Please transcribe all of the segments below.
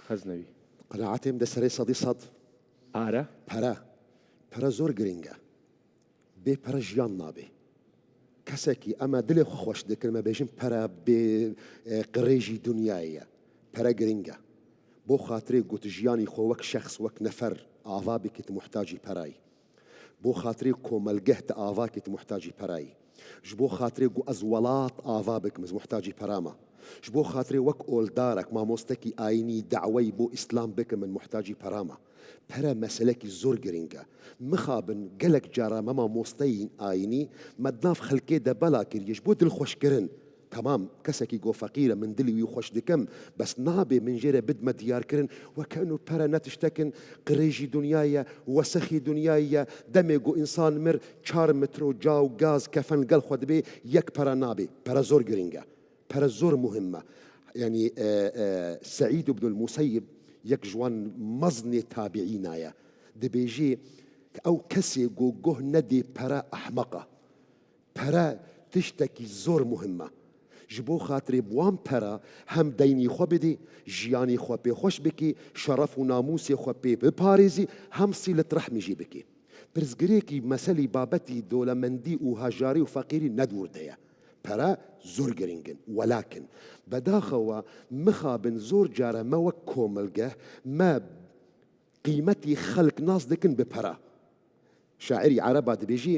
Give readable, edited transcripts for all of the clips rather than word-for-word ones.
خەزنەوی قناعتم دەسەرەی سەدی سەد ئارە پەرە زۆر گرنگە بێ پەرە ژیان نابێ کەسێکی ئەمە دلێ خۆش دەکردمە بێژم پەرە بێ قڕێژی دنیایە پەرە گرنگە بۆ خاطرێ گوت ژیانی خۆ وەک شەخص وەک نەفەر ئاوا بکەیت محتاجی پەرایی بۆ خاطرێ کۆمەلگەهتە ئاواکەیت محتاجی پەرایی ji بۆ خاطرێ گو ئەز وڵات ئاوا بکەم محتاجی پەرامە ji بۆ خاطرێ وەک ئۆلدارێک مامۆستەکی ئاینی داوای بۆ ئیسلام بکەم من محتاجی پەرامە پەرە مەسەلەکی زۆر گرنگە مخابن gelek cara me mamosteyên ayinî me nav xelkê de bela kiriye ji bo dilxweşkirin Tamam kesekî got feqîr e min dilê wî xweş dikim bes nabê min jê re bidme diyarkirin wekenu pere ne tiştekin qirêjî dunyayê wesexî dunyayê demê got însan mir 4 metro caw gaz kefen gel xwe dibe yek pere nabe pere zor giring e pere zor muhim e yani Seîd ibn el-Museyyib yek ji wan meznê tabiîna ye dibêjê ew kesê got goh nedê pere ehmeq e pere tiştekî zor muhim e ji bo xatirê wan pera hem deynî xwe bidî jiyanî xwe pê xweş bikî şeref û namûsê xwe pê biparêzî hem sîlet rehmî jî bikî pirsgirêkî meselî babetî dowlemendî û hejarî û feqîrî nedûr de ye pera zor giring in welakin bedaxewa mixabin zor care me wek komelgeh me qîmetî xelk nas dikin bi pera şairî Ereba dibêjî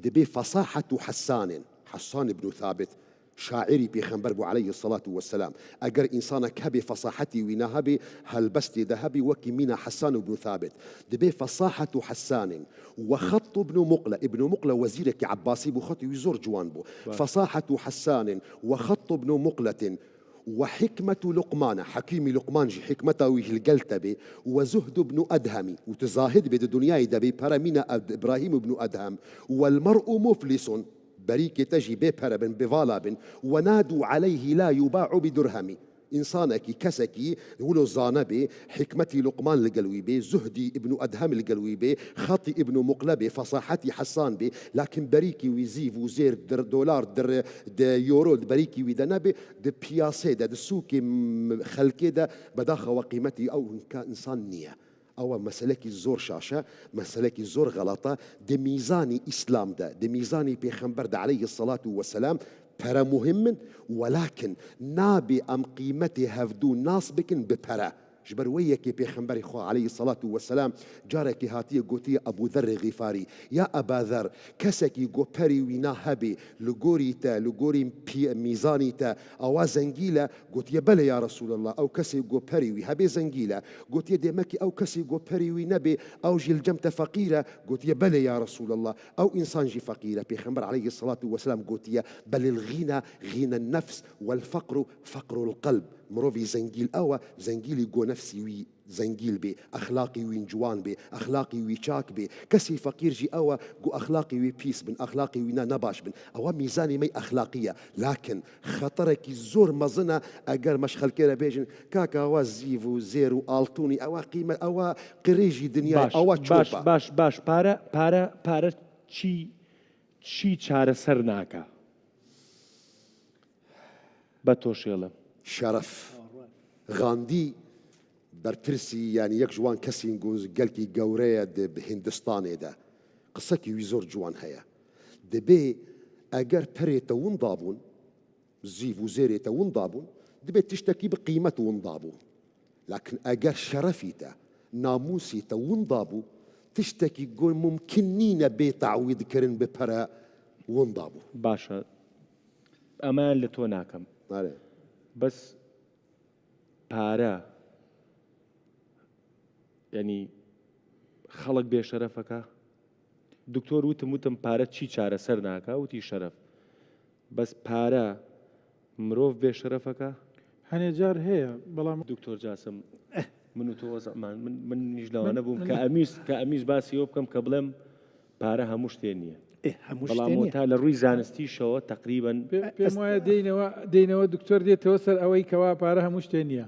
dibê fesahet û hesanên Hassan ibn Thabit شاعري بيخنبر بو عليه الصلاة والسلام أجر إنسانك هبي فصاحتي وينهبي هلبستي ذهبي وكي مينا حسان بن ثابت دبي فصاحة حسان وخط ابن مقلة ابن مقلة وزيرك عباسي بو خطي ويزور جوان بو فصاحة حسان وخط ابن مقلة وحكمة لقمان حكيم لقمان جي حكمته ويهلقلتبي وزهد بن أدهم وتزاهد بد الدنيا دبي برامينا إبراهيم بن أدهم والمرء مفلس بريك تجي ببربن بفالابن ونادوا عليه لا يباع بدرهم إنسانك كسكي يقولوا زانبي حكمتي لقمان القلوي بي زهدي ابن أدهم القلوي بي خطي ابن مقلبي فصاحتي حسان بي لكن بريكي ويزيف وزير در دولار در يورو بريكي ويدنبي د بياسي د سوكي خلكي ده بداخة وقيمتي أو إنسان نية أو مسألة زور شاشة مسألة زور غلطة دي ميزاني إسلام ده دي ميزاني بيخنبر ده عليه الصلاة والسلام برا مهم ولكن نابي أم قيمته هفدو ناس بكن ببرا جبر وياكي بيخنبري خو عليه الصلاة والسلام جارك هاتيه قوتي أبو ذر غفاري يا أبا ذر كسكي قو بري وينا هبي لقوري تا لقوري ميزاني تا أو زنجيلة قوت يا بلا يا رسول الله أو كسي قو بري وهبي زنجيلة قوت يا دمكي أو كسي قو بري ونبي أو جيل جمت فقيرة قوت يا بلا يا رسول الله أو إنسان جي فقيرة بيخنبر عليه الصلاة والسلام قوت يا بل الغنى غنى النفس والفقر فقر القلب مروفي زنجيل أو زنجيل يقو نفسي وي زنجيل بي أخلاقي وين جوان بي أخلاقي وي شاك بي كسي فقير جي أو قو أخلاقي وي بيس بن أخلاقي وينا نباش بن أو ميزاني مي أخلاقية لكن خطرك زور مظنة أجر مش خلكيرا بيجن كاكا أو زيفو زيرو ألتوني أو قيمة أو قريجي دنيا أو باش باش باش بارا چی چارە سەر ناکە بە تۆشێڵە شرف غاندي برپرسي يعني يك جوان كسين جوز قالكي قورية بهندستان ده قصكي ويزور جوان هيا دبي أجر بريتا ونضابون زيف وزيريتا ونضابون دبي تشتكي بقيمة ونضابو لكن أجر شرفيتا ناموسيتا ونضابو تشتكي قول ممكنين بيت تعويض كرن ببرا ونضابو باشا أمان لتوناكم بس پارە ینی خەڵک بێشەرەفەکە دکتۆر وتم پارە چی چارە سەر ناکە وتی شەرەف بەس پارە مرۆڤ بێشەرەفەکە هەنێ جار هەیە بەڵام دکتۆر جاسم من و تۆ زەمان من نیش لەوانە بووم کە ئەمیش باسی ئەوە بکەم کە بڵێم پارە هەموو شتێ نییە بەڵام تا لە ڕووی زانستیشەوە تەقریبەن پێم وایە دێنەوە دکتۆر دێتەوە سەر ئەوەی کەوا پارە هەموو شتێ نییە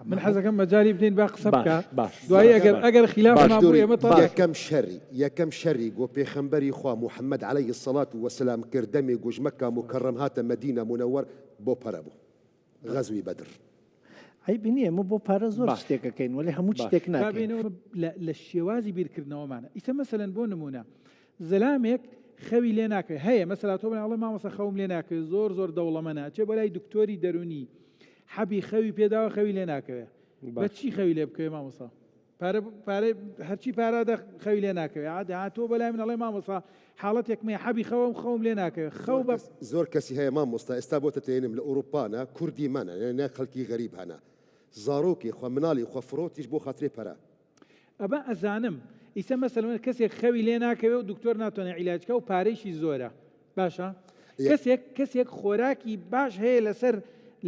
من حەزەکەم مەجالی بدەین با قسە بکە دوایی ئەگەر خلاف مابوو ئێمە یەکەم شەری گۆ پێخەمبەری خوا محەممەد عليه الصلاة والسلام کردەمێ گوژ مەکە مکەڕەم هاتە مەدینە منەوەر بۆ پەرە بوو غەزوی بەدر عیب نییە مە بۆ پارە زۆر شتێکەکەین ولی هەموو شتێک ناکەین بابێنەوە لە شێوازی بیرکردنەوەمانە ئیسە مەسەلەن بۆ نمونە زەلامێک خەوی لێ ناکەوێت هەیە مەسەلا تۆ بڵێ مامۆستا خەوم لێ ناکەوێت زۆر دەوڵەمەنە چێ بۆ لای دکتۆری دەرونی حەبی خەوی پێداوە خەوی لێ ناکەوێت بە چی خەوی لێ بکەوێت مامۆستا پارەی هەرچی پارادا خەوی لێ ناکەوێت تۆ بەلای منەڵێ مامۆستا حاڵەتێکمێ حەبی خەوم لێ ناکەوێت خەو بە زۆر کەسی هەیە مامۆستا ئێستا بۆتە تێنم لە ئەوروپانە کوردی منە نە خەڵکی غەریب هەنا زارۆکی خۆ مناڵی خۆ فرۆتیش بۆ خاطرێ پەرە ئەبە ئەزانم ئیسە مەسەلەن کەسێک خەوی لێ ناکەوێت و دکتۆر ناتوانێت عیلاجکە و پارەیشی زۆرە باشە کەسێک خۆراکی باش هەیە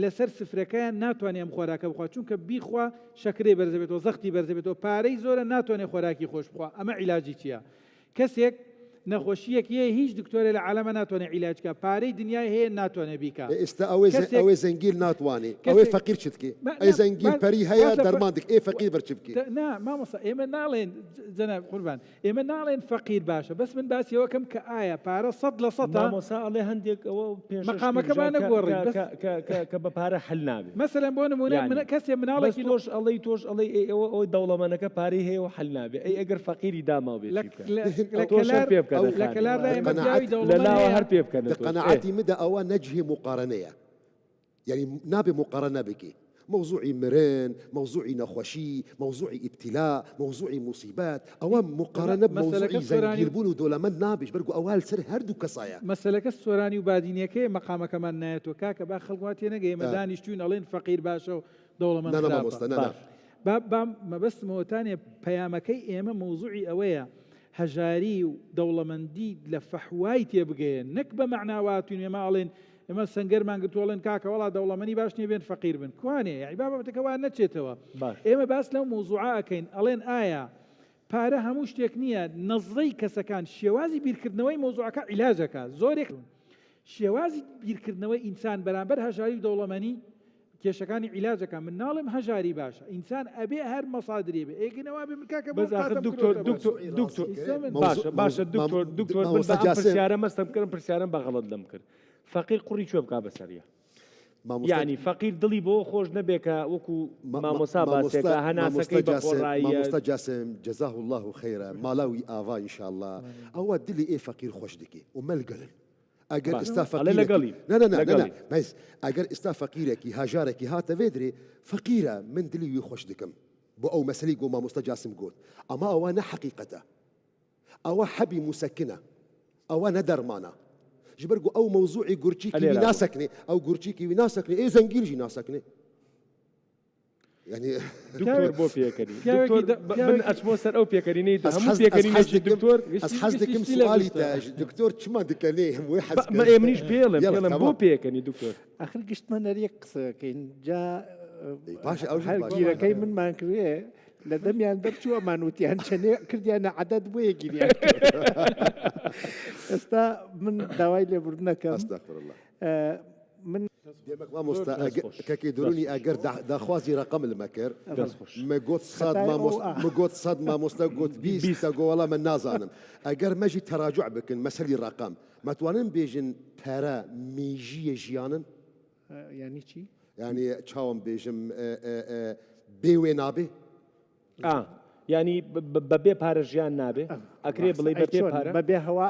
لەسەر سفرەکەیان ناتوانێت ئەم خۆراکە بخوا چونکە بیخوا شەکرەی بەرزەبێتەوە زەختی بەرزەبێتەوە پارەی زۆرە ناتوانێت خۆراکی خۆش بخوا ئەمە عیلاجی چییە کەسێک نەخۆشیەکی هەیە هیچ دکتۆرە لە عالەمە ناتوانێت عیلاجکە پارەی دنیای هەیە ناتوانێت بیکە ئێستا ئەوەی زەنگیل ناتوانێت ئەوەی فەقیر چ بکێ ئەی زەنگیل پەری هەیە دەرماندێک ئێ فەقیر بەرچ بکێ نا مامۆستا ئێمە ناڵێن جەناب قوربان ئێمە ناڵێن فەقیر باشە بەس من باسیەوە کەم کە ئایا پارە 100% مامۆستا ئەڵێ هەندێک ئەوە مەقامەکەمان نەگۆڕین کە بە پارە حل نابێت مەسەلەن بۆ نمونە کەسێ مناڵێکی تۆش ئەڵێ ئەوەی دەوڵەمەنەکە پارەی هەیە و حل نابێت ئەی ئەگەر فەقیری داماو بێت لە کەلاردا هەر پێ بکەن قەنەعاتی مدە ئەوە نەجهێ مقارنەیە یعنی نابێ مقارنە بکێ موضوعي مرن موضوعي نخوشي موضوعي ابتلاء موضوعي مصيبات او مقارنه بموضوعي زنجير بونو دولمن نابش برجو اول سر هردو كسايا مسلك السوراني وبادينيكي مقام كمان نايتو كاك با خلقواتي نجي مداني شتون الين فقير باشا دولمن لا ما بس موتاني بيامكي ايما موضوعي اويا هجاري ودولمندي لفحواي تيبقى نكبه معناواتين ما الين ئمە سنگەرمان گرتوڵێن کاکە وڵا دەوڵەمەنی باش نیە بێن فەقیر بن کوانێ یعنی بابەتەکەوان نەچێتەوە ئێمە باس لەو مۆزوعە ئەکەین ئەڵێن ئایا پارە هەموو شتێک نییە نەزڕەی کەسەکان شێوازی بیرکردنەوەی مۆزوعەکە عیلاجەکە زۆرێک شێوازی بیرکردنەوەی ئینسان بەرامبەر هەژاری و دەوڵەمەنی کێشەکانی عیلاجەکە من ناڵێم هەژاری باشە ئینسان ئەبێ هەر مەسادرێ بێ ئێگنەوە بێ کاکە باشە دکتۆر پرسیارە مەستەم کردم پرسیارم بە غەڵەت لەم کرد فەقیر قوڕی کوێ بکا بەسەریە یعنی فەقیر دڵی بۆ خۆش نەبێکە وەکو مامۆسا باسێکە هەناسەکەی بە خۆڕایی مامۆستا جاسم جەزاه الله خەیرە ماڵاوی ئاوا ئینشاءالله ئەوە دلی ئێ فەقیر خۆش دەکێ و مەلگەڵن ئەگەر ئێستا فەقیرێکی بەس ئەگەر ئێستا فەقیرێکی هاژارێکی هاتە وێدرێ فەقیرە من دلی وی خۆش دەکەم بۆ ئەو مەسەلەی گۆ مامۆستا جاسم گوت ئەما ئەوە نە حەقیقەتە ئەوە حەبی موسەکنە ئەوە نە دەرمانە جبرجو او موضوعي قرشيكي ناسكني او قرشيكي ناسكني ايه زنجيرجي ناسكني يعني دكتور بو بيكري دكتور من اتموسفير او بيكري نيد هم بيكري نيد دكتور حسدكم سؤالي تاج دكتور شما دكاني هم واحد ما يمنيش بيلم بو بيكني دكتور اخر قشت من ريقص كاين جا باشا او جا كاين من ما كريه لدەمیان دەرچووە مانوتیان چەنێ کردیانە عەدەد بۆ یەگیریان ئێستا من داوای لێبوردنەکەم من مامۆستا کەکی درونی ئەگەر داخوازی ڕقم المەکرد مەگوت سەد مامۆستا گوت 20 گۆوەڵا من نازانم ئەگەر مەژی تەراجوع بکن مەسەلی ڕقم مەتوانن بێژن پەرە میژیە ژیانن یعنی چی؟ یعنی چاوم بێژم بێوێ نابێ ینی بەبێ پارە ژیان نابێ ئەکرێ بڵێ بەبێ پارە بەبێ هەوا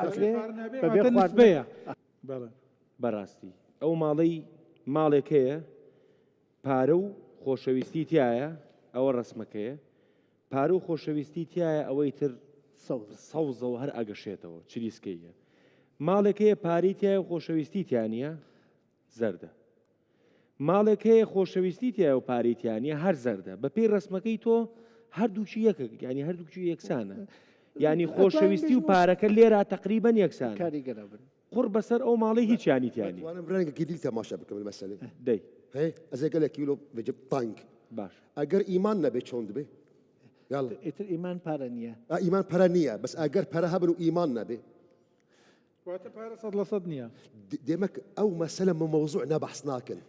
بەبێ بەڕاستی ئەو ماڵێک هەیە پارە و خۆشەویستی تایە ئەوە ڕسمەکەیە پارە و خۆشەویستی تایە ئەوەی تر سەوزەوە هەر ئەگەشێتەوە چریسکەیە ماڵێک هەیە پارەی تایە و خۆشەویستی تیانە زەردە ماڵێک هەیە خۆشەویستی تایە و پارەی تیانە هەر زەردە بە پێی ڕسمەکەی تۆ هەردووچی یەکە ینی هەردووچی یەکسانە ینی خۆشەویستی و پارەکە لێرە تقریبەن یەکسانە قڕ بەسەر ئەو ماڵی هیچ یانیتیانی ڕەنگەکی دیل تەماشا بکەم المەسەلە دەی ئەزێ گەلە کیلۆ بەجێ تانک باش ئەگەر ئیمان نەبێ چۆن دەبێ ئیتر ئیمان پارە نییە ئیمان پەرە نییە بەس ئەگەر پەرە هەبن و ئیمان نەبێ واتە پارە 100% نییە دێمەک ئەو مەسەلە مەوزوع نەبەحث ناکەن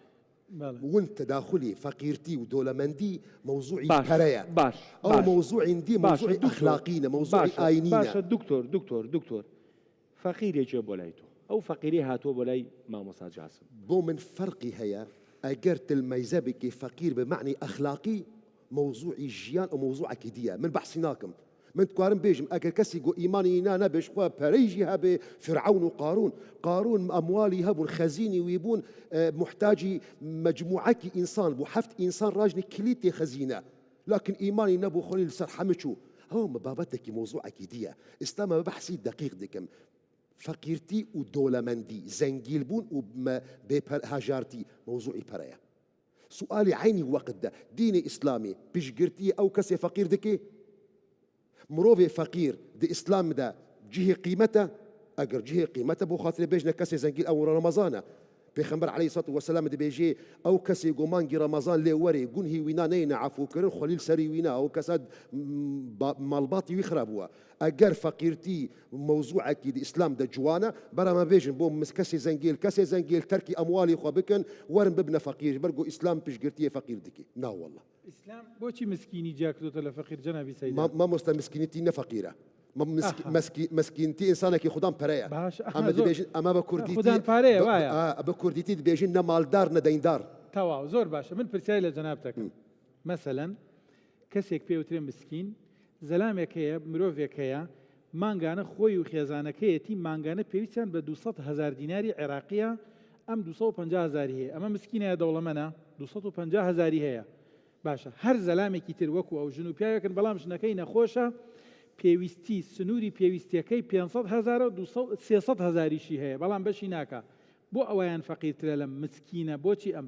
وانت تداخلي فقيرتي ودولمندي موضوعي كريا باش او موضوع عندي موضوع اخلاقينا موضوع اينينا باش دكتور فقير يجي بولايتو او فقيري هاتو بولاي ما مصاج عاصم بو من فرقي هيا أجرت الميزابك فقير بمعنى أخلاقي موضوع الجيان أو موضوع أكيدية من بحثناكم من تقارن بيجم أجر كسي جو إيماني نانا بيشقوا بريجي هب فرعون وقارون قارون أموالي هبون خزيني ويبون محتاجي مجموعة إنسان بحفت إنسان راجني كليتي خزينة لكن إيماني نبو خليل سرحمشو هو مبابتك موضوع أكيدية استما بحثي دقيق دكم فقيرتي ودولمندي زنجيل بون وبهاجارتي موضوعي برايا سؤالي عيني وقت ده ديني إسلامي بشجرتي أو كسي فقير دكي مروفي فقير دي إسلام ده جهة قيمته أجر جهة قيمته بو خاطر بيجنا كسي زنجيل أو رمضان بيخمر عليه الصلاة والسلام دي بيجي أو كسي قمانجي رمضان لي وري قن هي وينا نينا عفو كرن خليل سري وينا أو كساد مالباطي ويخربوا أجر فقيرتي موضوعك دي إسلام ده جوانا برا ما بيجن بوم مس كسي زنجيل تركي أموالي خبكن ورن ببنا فقير برجو إسلام بشجرتي فقير دكي نا والله إسلام بوشي مسكيني جاك دوت فقير جنابي سيد ما مستا مسكينتي نفقيرة مسكينتي إنسانك خدام برايا باش أما دي بيجن أما بكرديتي خدام برايا وايا بكرديتي دي بيجن مالدار نديندار تواو زور باشا من برسالة لجنابتك مثلا كسيك بيوترين مسكين زلامك هي مروفيك هي مانغانا خوي وخيزانك هي تي مانغانا بيوتيان ب 200,000 ديناري عراقية أم 250,000 هي أما مسكينة يا دولمنا 250,000 هي باشا هر زلامك تروكو أو جنوبيا كان بلامش نكينا خوشة پێویستی سنووری پێویستیەکەی 500,000 و 300,000 هەیە بەڵام بەشی ناکە بۆ ئەوەیان فەقیرترە لە مسکینە بۆچی ئەم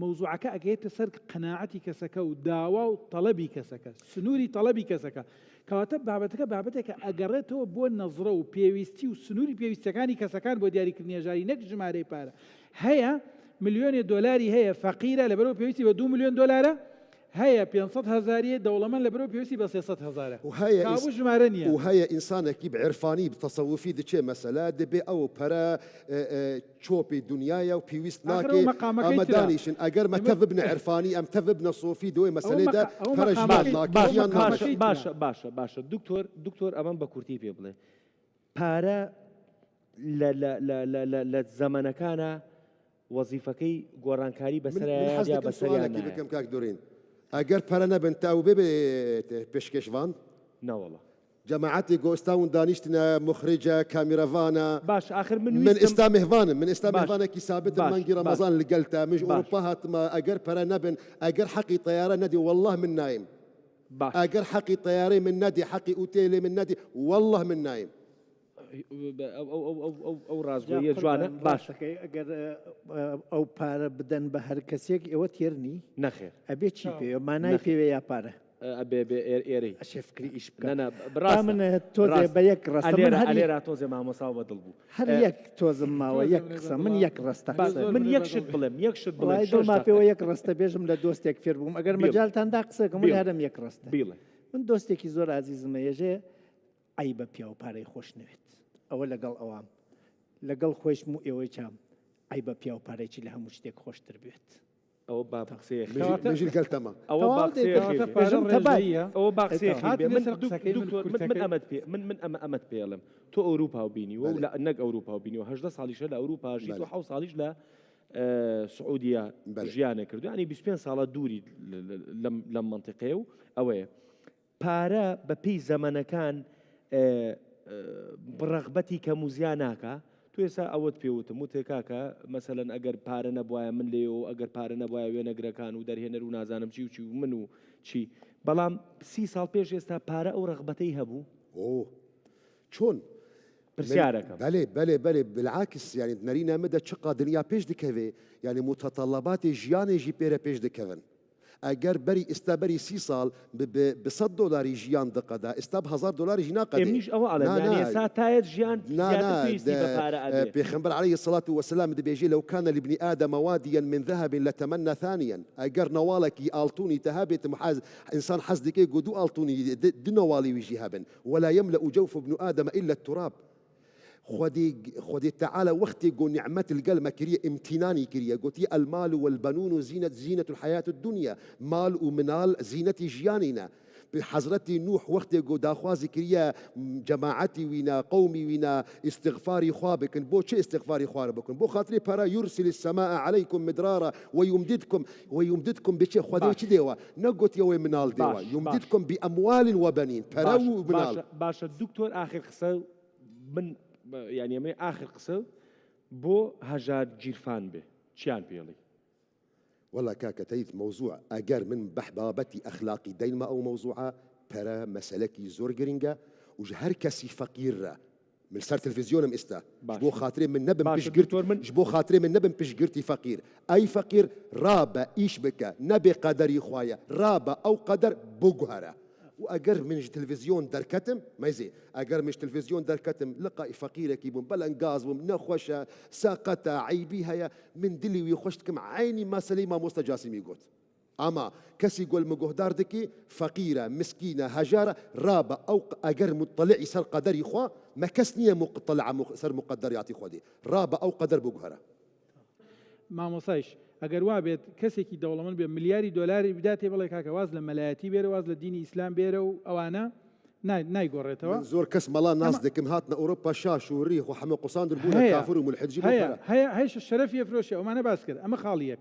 مەوزوعەکە ئەگەیتە سەر قەناعەتی کەسەکە و داوا و تەڵەبی کەسەکە سنووری تەڵەبی کەسەکە کەواتە بابەتەکە بابەتێکە ئەگەڕێتەوە بۆ نەزرە و پێویستی و سنووری پێویستەکانی کەسەکان بۆ دیاریکردنی ژاری نەک ژمارەی پارە هەیە ملیۆنی دۆلاری هەیە فەقیرە لەبەرەوە پێویستی بە 2 ملیۆن دۆلارە هيا 500,000 دولمان لبرو بيوسي ب 600,000 كابو جمارنيا وهي انسانك بعرفاني بتصوفي دشي مساله دبي او برا تشوبي دنيايا وبيويست ناكي اما دانيشن اجر ما تفبنا عرفاني ام تفبنا صوفي دوي مساله ده برا جمال باشا دكتور امان بكورتي بيبله برا لا زمانه كان وظيفكي غورانكاري بسريا يا بسريا كم كاك دورين اگر پرنا بنتاو ببي بشكشفان لا والله جماعتي جوستاون دانيشتنا مخرجه كاميرافانا باش اخر من اسلام هفانا كي ثابت المانجي رمضان اللي قلتها مش اوروبا هات ما اگر پرنا بن اگر حقي طياره ندي والله من نايم باش اگر حقي طياري من نادي حقي اوتيلي من نادي والله من نايم او رازگویی جوانه باش اگر او پار بدن به هر کسی که او تیرنی نخیر ابي چی په معنی په یا پاره ابي ايري شفكري ايش بك انا براس من توزه بيك رست من علي توزه مع مصاوبه ضلبو هر يك توزه ما ويك من يك رست من يكشد بلم وايد ما في ويك رست بيجم لدوستك فيربوم اگر مجال تندقسه كم هذا يك رست بيله من دوستك زور عزيز ما يجي عيب بيو باري خوش نويت او لقل اوام لقل خوش مو ايوي چام عيب بيو باري چي لها مشتك خوش تربيت او باقسي مش الكلتما او باقسي او باقسي من امد بي من امد بيلم تو اوروبا وبيني ولا نق اوروبا وبيني وهجده صاليش لاوروبا جيت وحو صاليش لا سعوديه جيانه كردو يعني 25 ساله دوري لم منطقه اوه بارا ببي زمانه كان برغبتي كموزياناكا تو يسا اوت بيوت موتكاكا مثلا اگر پار نبوايا من ليو اگر پار نبوايا وينگرا كان ودر هنا رو نازانم چي چي منو چي بلام 30 سال پیش استا پار او رغبتي هبو اوه شلون برسيارك بله بالعكس يعني نرينا مدى شقا دنيا بيش دكفي يعني متطلبات جياني جي بيرا بيش دكفن اگر بری استبری 30 سال ب 100 دلار جیان دقدا استب 1000 دلار جنا قدي مش اولا يعني ساعات جيان زياده فيستي بفارق بيخبر عليه الصلاه والسلام دي بيجي لو كان لابن ادم واديا من ذهب لتمنى ثانيا اگر نوالك التوني تهابت محاز انسان حزدك يقودو التوني دنوالي وجهابن ولا يملا جوف ابن ادم الا التراب خدي تعالى وقتي قو نعمة القلب كريه امتناني كريه قلت المال والبنون زينة الحياة الدنيا مال ومنال زينة جياننا بحضرتي نوح وقت يقول داخوازي كريا جماعتي وينا قومي وينا استغفاري خوابكن بو شي استغفاري خوابكن بو خاطري برا يرسل السماء عليكم مدرارا ويمددكم بشي خوادي وشي ديوا نقوت يوي منال ديوا باش، يمددكم بأموال وبنين برا ومنال باشە دکتۆر آخر قسە من یعنی ئەمەی آخر قسە بۆ هەژار جیرفان بێ چیان پێڵی والله كاكا تيت موضوع أجر من بحبابتي أخلاقي دايما أو موضوعة برا مسلكي زور جرينجا وجهر كسي فقير من صار تلفزيون مستا جبو خاطري من نبن باش بشجرت دكتور من- جبو خاطري من نبن بشجرتي فقير أي فقير رابا إيش بك نبي قدري خوايا رابا أو قدر بوجهرة وأجر من تلفزيون دركتم ما يزي أجر مش تلفزيون دركتم لقى فقيرك يبون بلنجاز ومنخوشة ساقطة عيبيها يا من دلي ويخشتكم عيني ما سليمة مستجاسم يقول أما كسي يقول مجهدار دكي فقيرة مسكينة هجارة رابة أو أجر مطلع يصير قدر يخوا ما كسنية مطلع صار مقدر يعطي خودي رابة أو قدر بجهرة مامۆسایش ئەگەر وا بێت کەسێکی دەوڵەمەند بێ ملیاری دۆلاری بداتێ بڵێ کاکە واز لە مەلایەتی بێرە واز لە دینی ئیسلام بێرە و ئەوانە نایگۆڕێتەوە من زور كس ملا ناس دكم هاتنا أوروبا شاش وريخ وحمى قصان دربونا هيا. كافر وملحد هەیە هەیە هەیش شەرەفی فرۆشی ئەومانە باس کرد ئەمە خاڵیەک